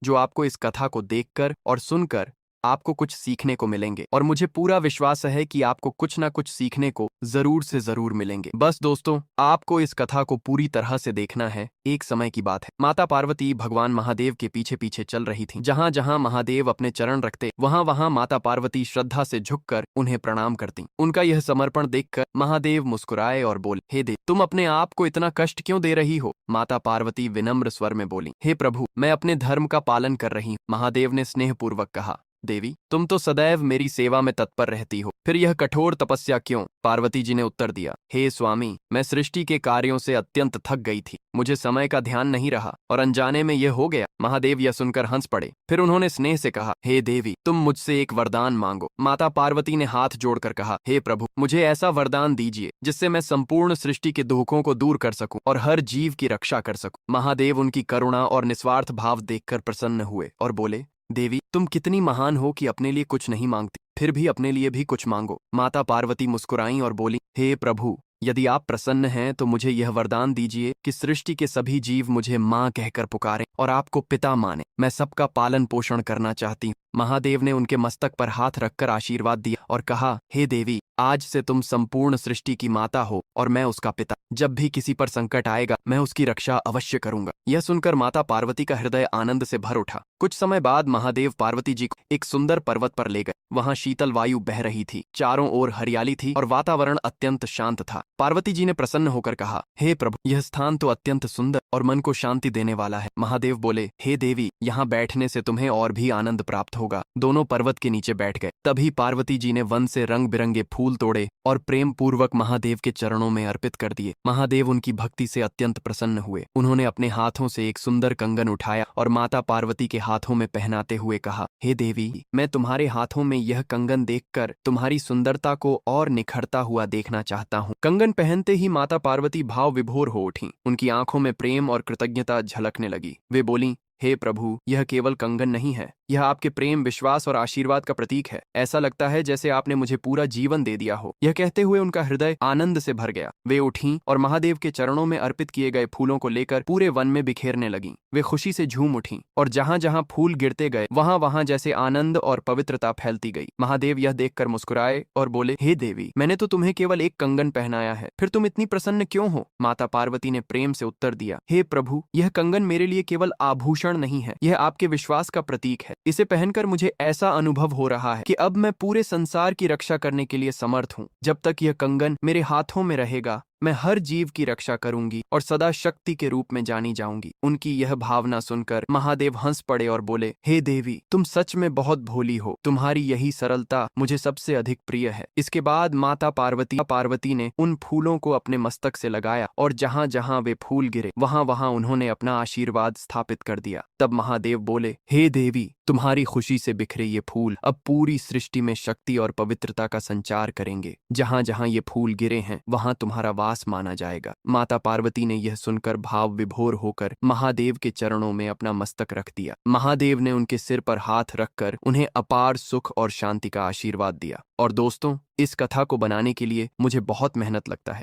जो आपको इस कथा को देखकर और सुनकर आपको कुछ सीखने को मिलेंगे, और मुझे पूरा विश्वास है कि आपको कुछ ना कुछ सीखने को जरूर से जरूर मिलेंगे। बस दोस्तों, आपको इस कथा को पूरी तरह से देखना है। एक समय की बात है, माता पार्वती भगवान महादेव के पीछे पीछे चल रही थीं। जहां जहां महादेव अपने चरण रखते, वहां वहां माता पार्वती श्रद्धा से झुककर उन्हें प्रणाम करती। उनका यह समर्पण देखकर महादेव मुस्कुराए और बोले, हे देव, तुम अपने आप को इतना कष्ट क्यों दे रही हो? माता पार्वती विनम्र स्वर में बोली, हे प्रभु, मैं अपने धर्म का पालन कर रही हूँ। महादेव ने स्नेहपूर्वक कहा, देवी, तुम तो सदैव मेरी सेवा में तत्पर रहती हो, फिर यह कठोर तपस्या क्यों? पार्वती जी ने उत्तर दिया, हे स्वामी, मैं सृष्टि के कार्यों से अत्यंत थक गई थी, मुझे समय का ध्यान नहीं रहा और अनजाने में यह हो गया। महादेव यह सुनकर हंस पड़े। फिर उन्होंने स्नेह से कहा, हे देवी, तुम मुझसे एक वरदान मांगो। माता पार्वती ने हाथ जोड़कर कहा, हे प्रभु, मुझे ऐसा वरदान दीजिए जिससे मैं संपूर्ण सृष्टि के दुखों को दूर कर सकूं और हर जीव की रक्षा कर सकूं। महादेव उनकी करुणा और निस्वार्थ भाव देखकर प्रसन्न हुए और बोले, देवी, तुम कितनी महान हो कि अपने लिए कुछ नहीं मांगती, फिर भी अपने लिए भी कुछ मांगो। माता पार्वती मुस्कुराईं और बोली, हे प्रभु, यदि आप प्रसन्न हैं तो मुझे यह वरदान दीजिए कि सृष्टि के सभी जीव मुझे माँ कहकर पुकारें और आपको पिता माने। मैं सबका पालन पोषण करना चाहती हूँ। महादेव ने उनके मस्तक पर हाथ रखकर आशीर्वाद दिया और कहा, हे देवी, आज से तुम संपूर्ण सृष्टि की माता हो और मैं उसका पिता। जब भी किसी पर संकट आएगा, मैं उसकी रक्षा अवश्य करूंगा। यह सुनकर माता पार्वती का हृदय आनंद से भर उठा। कुछ समय बाद महादेव पार्वती जी को एक सुंदर पर्वत पर ले गए। वहां शीतल वायु बह रही थी, चारों ओर हरियाली थी और वातावरण अत्यंत शांत था। पार्वती जी ने प्रसन्न होकर कहा, हे प्रभु, यह स्थान तो अत्यंत सुंदर और मन को शांति देने वाला है। महादेव बोले, हे देवी, यहाँ बैठने से तुम्हें और भी आनंद प्राप्त होगा। दोनों पर्वत के नीचे बैठ गए। तभी पार्वती जी ने वन से रंग बिरंगे फूल तोड़े और प्रेम पूर्वक महादेव के चरणों में अर्पित कर दिए। महादेव उनकी भक्ति से अत्यंत प्रसन्न हुए। उन्होंने अपने हाथों से एक सुंदर कंगन उठाया और माता पार्वती के हाथों में पहनाते हुए कहा, हे देवी, मैं तुम्हारे हाथों में यह कंगन देखकर तुम्हारी सुंदरता को और निखरता हुआ देखना चाहता हूँ। कंगन पहनते ही माता पार्वती भाव विभोर हो उठी। उनकी आंखों में प्रेम और कृतज्ञता झलकने लगी। वे बोली, हे प्रभु, यह केवल कंगन नहीं है, यह आपके प्रेम, विश्वास और आशीर्वाद का प्रतीक है। ऐसा लगता है जैसे आपने मुझे पूरा जीवन दे दिया हो। यह कहते हुए उनका हृदय आनंद से भर गया। वे उठीं और महादेव के चरणों में अर्पित किए गए फूलों को लेकर पूरे वन में बिखेरने लगीं। वे खुशी से झूम उठीं और जहां जहां फूल गिरते गए, वहां वहां जैसे आनंद और पवित्रता फैलती गई। महादेव यह देखकर मुस्कुराए और बोले, हे देवी, मैंने तो तुम्हें केवल एक कंगन पहनाया है, फिर तुम इतनी प्रसन्न क्यों हो? माता पार्वती ने प्रेम से उत्तर दिया, हे प्रभु, यह कंगन मेरे लिए केवल आभूषण नहीं है, यह आपके विश्वास का प्रतीक है। इसे पहनकर मुझे ऐसा अनुभव हो रहा है कि अब मैं पूरे संसार की रक्षा करने के लिए समर्थ हूँ। जब तक यह कंगन मेरे हाथों में रहेगा, मैं हर जीव की रक्षा करूंगी और सदा शक्ति के रूप में जानी जाऊंगी। उनकी यह भावना सुनकर महादेव हंस पड़े और बोले, हे देवी, तुम सच में बहुत भोली हो। तुम्हारी यही सरलता मुझे सबसे अधिक प्रिय है। इसके बाद माता पार्वती ने उन फूलों को अपने मस्तक से लगाया और जहां जहां वे फूल गिरे, वहां वहां उन्होंने अपना आशीर्वाद स्थापित कर दिया। तब महादेव बोले, हे देवी, तुम्हारी खुशी से बिखरे ये फूल अब पूरी सृष्टि में शक्ति और पवित्रता का संचार करेंगे। जहां जहां ये फूल गिरे हैं, वहां तुम्हारा वास माना जाएगा। माता पार्वती ने यह सुनकर भाव विभोर होकर महादेव के चरणों में अपना मस्तक रख दिया। महादेव ने उनके सिर पर हाथ रखकर उन्हें अपार सुख और शांति का आशीर्वाद दिया। और दोस्तों, इस कथा को बनाने के लिए मुझे बहुत मेहनत लगता है।